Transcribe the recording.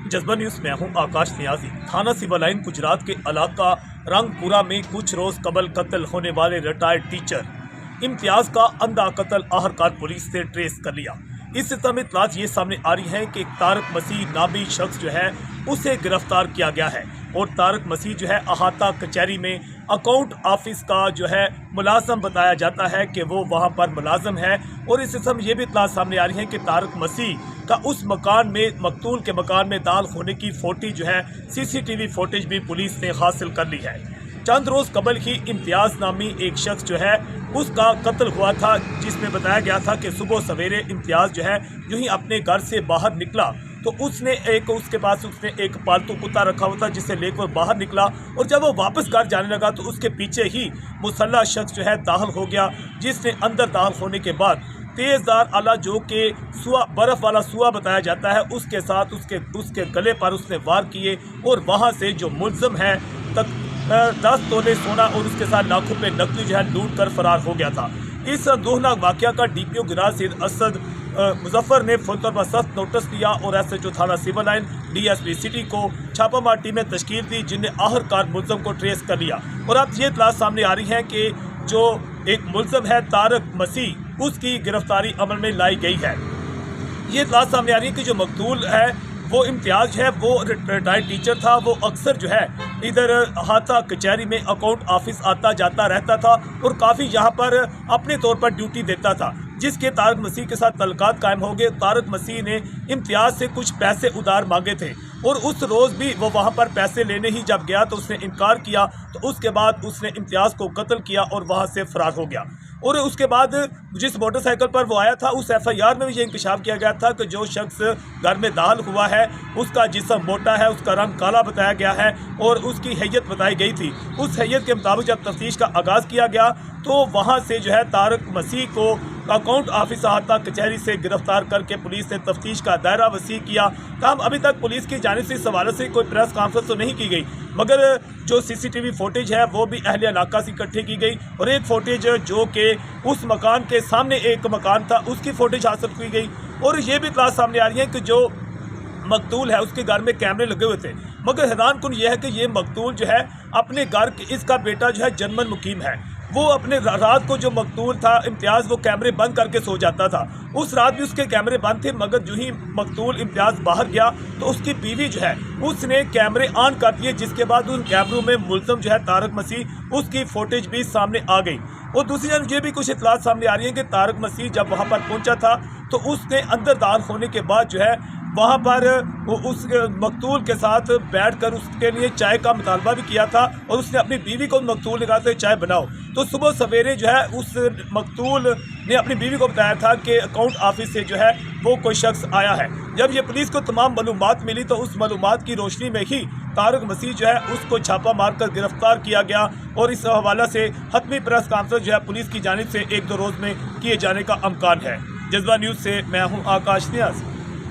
जज्बा न्यूज़ में हूं आकाश नियाजी। थाना सिविल लाइन गुजरात के इलाका रंगपुरा में कुछ रोज कबल कत्ल होने वाले रिटायर्ड टीचर इम्तियाज का अंधा कत्ल आखिरकार पुलिस ने ट्रेस कर लिया। इस सिलसिले में इत्तलात ये सामने आ रही है कि तारक मसीह नामी शख्स जो है उसे गिरफ्तार किया गया है और तारक मसीह जो है अहाता कचहरी में अकाउंट ऑफिस का जो है मुलाजम बताया जाता है कि वो वहाँ पर मुलाजम है। और इस सिलसिले में ये भी इत्तलात सामने आ रही है कि तारक मसीह का उस मकान में मकतूल के मकान में दाल होने की फोटो जो है CCTV फुटेज भी पुलिस ने हासिल कर ली है। चंद रोज़ कबल ही इम्तियाज़ नामी एक शख्स जो है उसका कत्ल हुआ था, जिसमें बताया गया था कि सुबह सवेरे इम्तियाज़ जो है यूँ ही अपने घर से बाहर निकला तो उसने उसके पास एक पालतू कुत्ता रखा हुआ था जिसे लेकर बाहर निकला और जब वो वापस घर जाने लगा तो उसके पीछे ही मुसल्ला शख्स जो है दाखिल हो गया, जिसने अंदर दाखिल होने के बाद तेज़दार आला जो कि बर्फ़ वाला सुआ बताया जाता है उसके साथ उसके गले पर उसने वार किए और वहाँ से जो मुल्ज़म है 10 तोले सोना और उसके साथ लाखों रुपये नकदी जो है लूट कर फरार हो गया था। इस दोहनाक वाक़या का DPO गिराज सैयद असद मुजफ्फर ने फौरी तौर पर सख्त नोटिस दिया और SHO थाना सिविल लाइन DSP सिटी को छापामार टीमें तश्कील दी, जिनने आखिरकार मुल्ज़म को ट्रेस कर लिया। और अब ये इत्तलात सामने आ रही है कि जो एक मुल्ज़म है तारक मसीह उसकी गिरफ्तारी अमल में लाई गई है। ये इत्तलात सामने आ रही है कि जो मकतूल है वो इम्तियाज़ है, वो रिटायर्ड टीचर था। वो अक्सर जो है इधर अहाता कचहरी में अकाउंट ऑफिस आता जाता रहता था और काफ़ी यहाँ पर अपने तौर पर ड्यूटी देता था, जिसके तारक मसीह के साथ तल्लुकात कायम हो गए। तारक मसीह ने इम्तियाज़ से कुछ पैसे उधार मांगे थे और उस रोज़ भी वो वहाँ पर पैसे लेने ही जब गया तो उसने इनकार किया, तो उसके बाद उसने इम्तियाज़ को कत्ल किया और वहाँ से फरार हो गया। और उसके बाद जिस मोटरसाइकिल पर वो आया था उस FIR में भी ये इंकशाफ किया गया था कि जो शख्स घर में दाखिल हुआ है उसका जिस्म मोटा है, उसका रंग काला बताया गया है और उसकी हैयत बताई गई थी। उस हैयत के मुताबिक जब तफ्तीश का आगाज़ किया गया तो वहाँ से जो है तारक मसीह को अकाउंट ऑफिस अहाता कचहरी से गिरफ्तार करके पुलिस ने तफ्तीश का दायरा वसी किया। तब अभी तक पुलिस की जानिब से इस हवाले से कोई प्रेस कॉन्फ्रेंस तो नहीं की गई, मगर जो CCTV फुटेज है वो भी अहले इलाका से इकट्ठी की गई और एक फुटेज जो कि उस मकान के सामने एक मकान था उसकी फुटेज हासिल की गई। और ये भी इत्तलात सामने आ रही है कि जो मकतूल है उसके घर में कैमरे लगे हुए थे, मगर हैरान कुन यह है कि ये मकतूल जो है अपने घर इसका बेटा जो है जर्मन मुकीम है। वो अपने रात को जो मकतूल था इम्तियाज़ वो कैमरे बंद करके सो जाता था। उस रात भी उसके कैमरे बंद थे, मगर जो ही मकतूल इम्तियाज़ बाहर गया तो उसकी बीवी जो है उसने कैमरे ऑन कर दिए, जिसके बाद उन कैमरों में मुल्ज़म जो है तारक मसीह उसकी फुटेज भी सामने आ गई। और दूसरी जानब ये भी कुछ इत्तलात सामने आ रही है कि तारक मसीह जब वहाँ पर पहुँचा था तो उसने अंदर दाखिल होने के बाद जो है वहाँ पर उस मकतूल के साथ बैठकर उसके लिए चाय का मुतालबा भी किया था और उसने अपनी बीवी को मकतूल ने कहा था चाय बनाओ। तो सुबह सवेरे जो है उस मकतूल ने अपनी बीवी को बताया था कि अकाउंट ऑफिस से जो है वो कोई शख्स आया है। जब ये पुलिस को तमाम मालूमात मिली तो उस मालूमात की रोशनी में ही तारक मसीह जो है उसको छापा मारकर गिरफ्तार किया गया और इस हवाला से हतमी प्रेस कॉन्फ्रेंस जो है पुलिस की जानिब से 1-2 रोज़ में किए जाने का अमकान है। जज्बा न्यूज़ से मैं हूँ आकाश नियाज़।